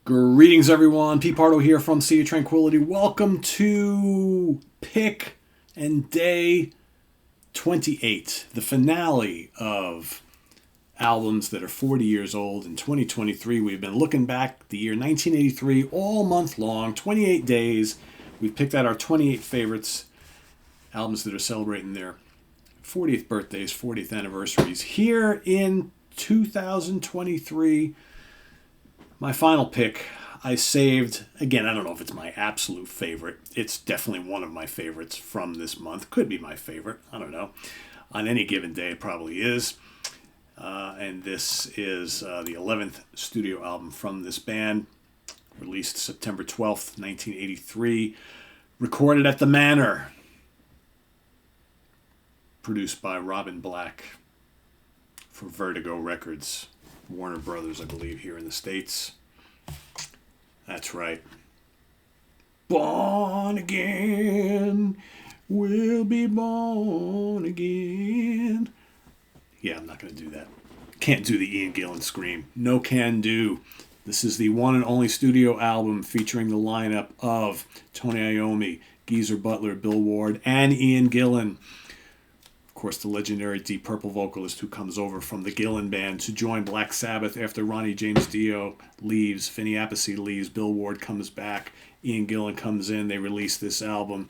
Greetings, everyone. Pete Pardo here from Sea of Tranquility. Welcome to Pick and Day 28, the finale of albums that are 40 years old. In 2023, we've been looking back the year 1983 all month long, 28 days. We've picked out our 28 favorites, albums that are celebrating their 40th birthdays, 40th anniversaries. Here in 2023, my final pick, I saved, again, I don't know if it's my absolute favorite. It's definitely one of my favorites from this month. Could be my favorite. I don't know. On any given day, it probably is. And this is the 11th studio album from this band, released September 12th, 1983. Recorded at the Manor. Produced by Robin Black for Vertigo Records. Warner Brothers, I believe, here in the States. That's right. Born again, we'll be born again. Yeah, I'm not going to do that. Can't do the Ian Gillan scream. No can do. This is the one and only studio album featuring the lineup of Tony Iommi, Geezer Butler, Bill Ward, and Ian Gillan. Of course, the legendary Deep Purple vocalist who comes over from the Gillan Band to join Black Sabbath after Ronnie James Dio leaves, Vinny Appice leaves, Bill Ward comes back, Ian Gillan comes in, they release this album,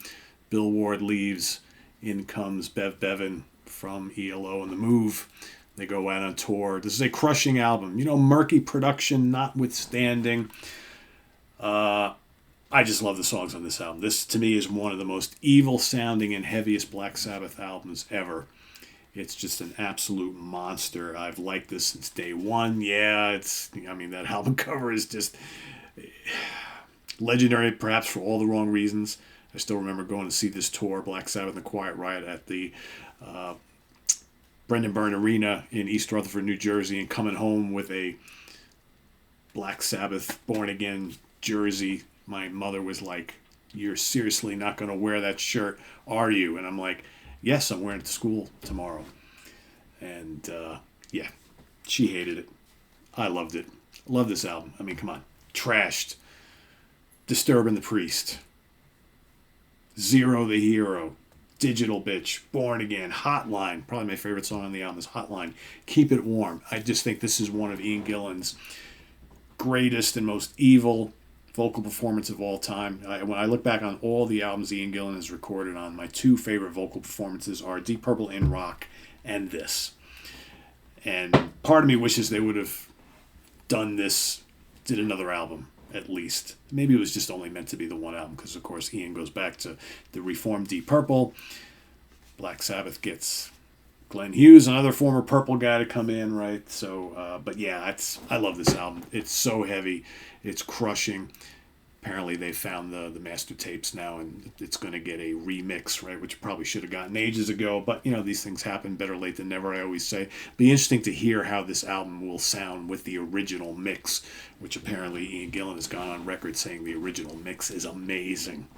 Bill Ward leaves, in comes Bev Bevan from ELO and The Move. They go out on tour. This is a crushing album. You know, murky production notwithstanding. I just love the songs on this album. This, to me, is one of the most evil-sounding and heaviest Black Sabbath albums ever. It's just an absolute monster. I've liked this since day one. Yeah, that album cover is just legendary, perhaps for all the wrong reasons. I still remember going to see this tour, Black Sabbath and the Quiet Riot, at the Brendan Byrne Arena in East Rutherford, New Jersey, and coming home with a Black Sabbath Born Again jersey. My mother was like, "You're seriously not going to wear that shirt, are you?" And I'm like, "Yes, I'm wearing it to school tomorrow." And yeah, she hated it. I loved it. Love this album. I mean, come on. Trashed. Disturbing the Priest. Zero the Hero. Digital Bitch. Born Again. Hotline. Probably my favorite song on the album is Hotline. Keep It Warm. I just think this is one of Ian Gillan's greatest and most evil vocal performance of all time. When I look back on all the albums Ian Gillan has recorded on, my two favorite vocal performances are Deep Purple in Rock and this. And part of me wishes they would have did another album at least. Maybe it was just only meant to be the one album because, of course, Ian goes back to the reformed Deep Purple. Black Sabbath gets Glenn Hughes, another former Purple guy, to come in, right? So, but yeah, I love this album. It's so heavy. It's crushing. Apparently they found the master tapes now, and it's going to get a remix, right? Which probably should have gotten ages ago. But, you know, these things happen. Better late than never, I always say. Be interesting to hear how this album will sound with the original mix, which apparently Ian Gillan has gone on record saying the original mix is amazing,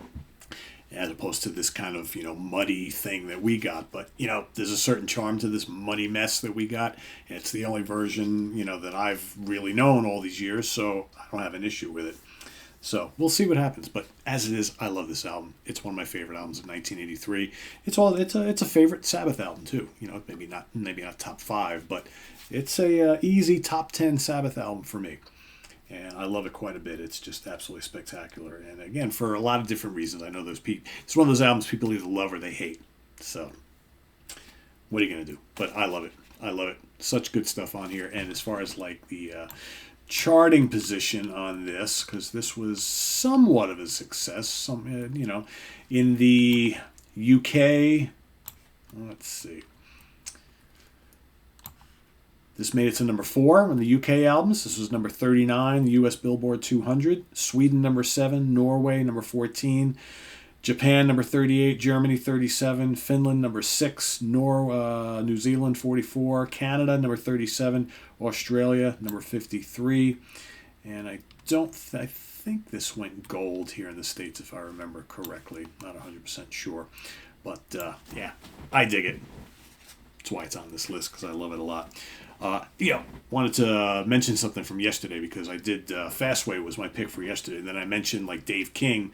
as opposed to this kind of, muddy thing that we got. But, there's a certain charm to this muddy mess that we got. And it's the only version, that I've really known all these years, so I don't have an issue with it. So we'll see what happens. But as it is, I love this album. It's one of my favorite albums of 1983. It's a favorite Sabbath album too. Maybe not top 5, but it's a easy top 10 Sabbath album for me. And I love it quite a bit. It's just absolutely spectacular. And again, for a lot of different reasons. I know it's one of those albums people either love or they hate. So, what are you going to do? But I love it. I love it. Such good stuff on here. And as far as like the charting position on this, because this was somewhat of a success, in the UK, let's see. This made it to number 4 on the UK albums. This was number 39, the US Billboard 200. Sweden, number 7. Norway, number 14. Japan, number 38. Germany, 37. Finland, number 6. New Zealand, 44. Canada, number 37. Australia, number 53. And I think this went gold here in the States, if I remember correctly. Not 100% sure. But, yeah, I dig it. That's why it's on this list, because I love it a lot. Wanted to mention something from yesterday because I did Fastway was my pick for yesterday. And then I mentioned like Dave King,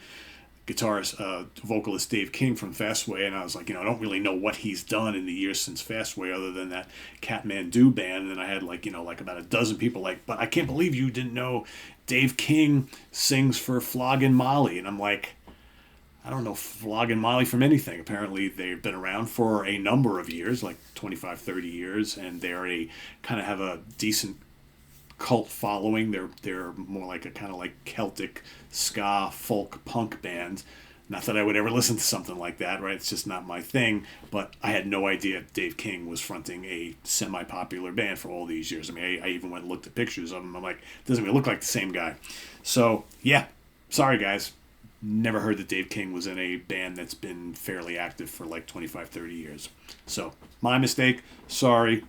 guitarist, vocalist Dave King from Fastway, and I was like, I don't really know what he's done in the years since Fastway other than that Kathmandu band. And then I had like about a dozen people like, but I can't believe you didn't know Dave King sings for Floggin' Molly. And I'm like, I don't know Floggin' Molly from anything. Apparently they've been around for a number of years, like 25, 30 years, and they're kind of have a decent cult following. They're more like a kind of like Celtic ska folk punk band. Not that I would ever listen to something like that, right? It's just not my thing. But I had no idea Dave King was fronting a semi-popular band for all these years. I mean, I even went and looked at pictures of him. I'm like, doesn't even look like the same guy. So yeah, sorry guys. Never heard that Dave King was in a band that's been fairly active for like 25, 30 years. So my mistake. Sorry.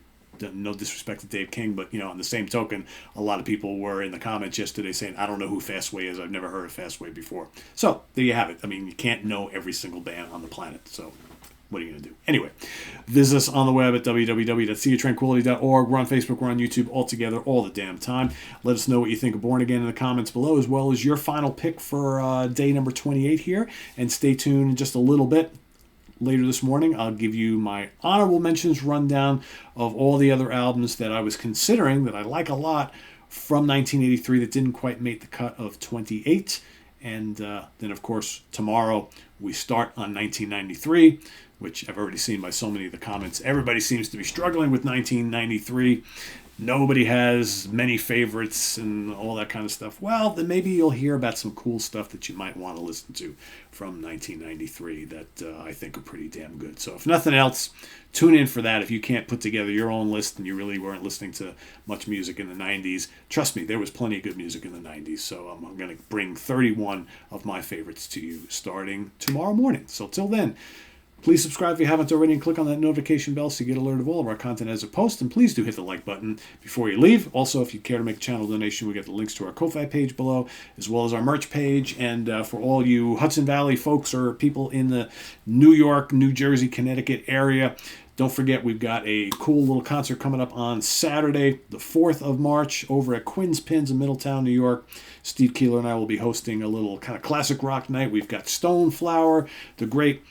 No disrespect to Dave King, but on the same token, a lot of people were in the comments yesterday saying, I don't know who Fastway is. I've never heard of Fastway before. So there you have it. I mean, you can't know every single band on the planet. So what are you going to do? Anyway, visit us on the web at www.seaoftranquility.org. We're on Facebook. We're on YouTube all together all the damn time. Let us know what you think of Born Again in the comments below, as well as your final pick for day number 28 here. And stay tuned in just a little bit. Later this morning, I'll give you my honorable mentions rundown of all the other albums that I was considering that I like a lot from 1983 that didn't quite make the cut of 28. And then, of course, tomorrow we start on 1993, which I've already seen by so many of the comments. Everybody seems to be struggling with 1993. Nobody has many favorites and all that kind of stuff. Well, then maybe you'll hear about some cool stuff that you might want to listen to from 1993 that I think are pretty damn good. So if nothing else, tune in for that. If you can't put together your own list and you really weren't listening to much music in the 90s, trust me, there was plenty of good music in the 90s. So I'm going to bring 31 of my favorites to you starting tomorrow morning. So till then, please subscribe if you haven't already and click on that notification bell so you get alerted of all of our content as it posts. And please do hit the like button before you leave. Also, if you care to make a channel donation, we get the links to our Ko-Fi page below, as well as our merch page. And for all you Hudson Valley folks or people in the New York, New Jersey, Connecticut area, don't forget we've got a cool little concert coming up on Saturday, the 4th of March, over at Quinn's Pins in Middletown, New York. Steve Keeler and I will be hosting a little kind of classic rock night. We've got Stoneflower, the great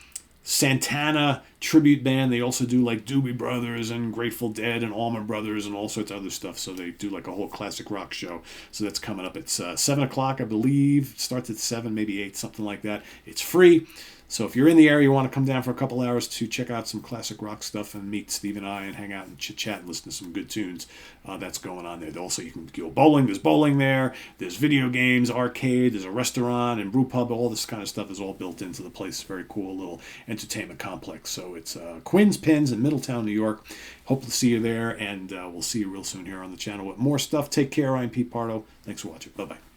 Santana tribute band. They also do like Doobie Brothers and Grateful Dead and Allman Brothers and all sorts of other stuff. So they do like a whole classic rock show. So that's coming up. It's 7 o'clock, I believe. It starts at 7, maybe 8, something like that. It's free. So if you're in the area, you want to come down for a couple hours to check out some classic rock stuff and meet Steve and I and hang out and chit-chat and listen to some good tunes, that's going on there. Also, you can go bowling. There's bowling there. There's video games, arcade. There's a restaurant and brew pub. All this kind of stuff is all built into the place. Very cool little entertainment complex. So it's Quinn's Pins in Middletown, New York. Hope to see you there, and we'll see you real soon here on the channel with more stuff. Take care. I'm Pete Pardo. Thanks for watching. Bye-bye.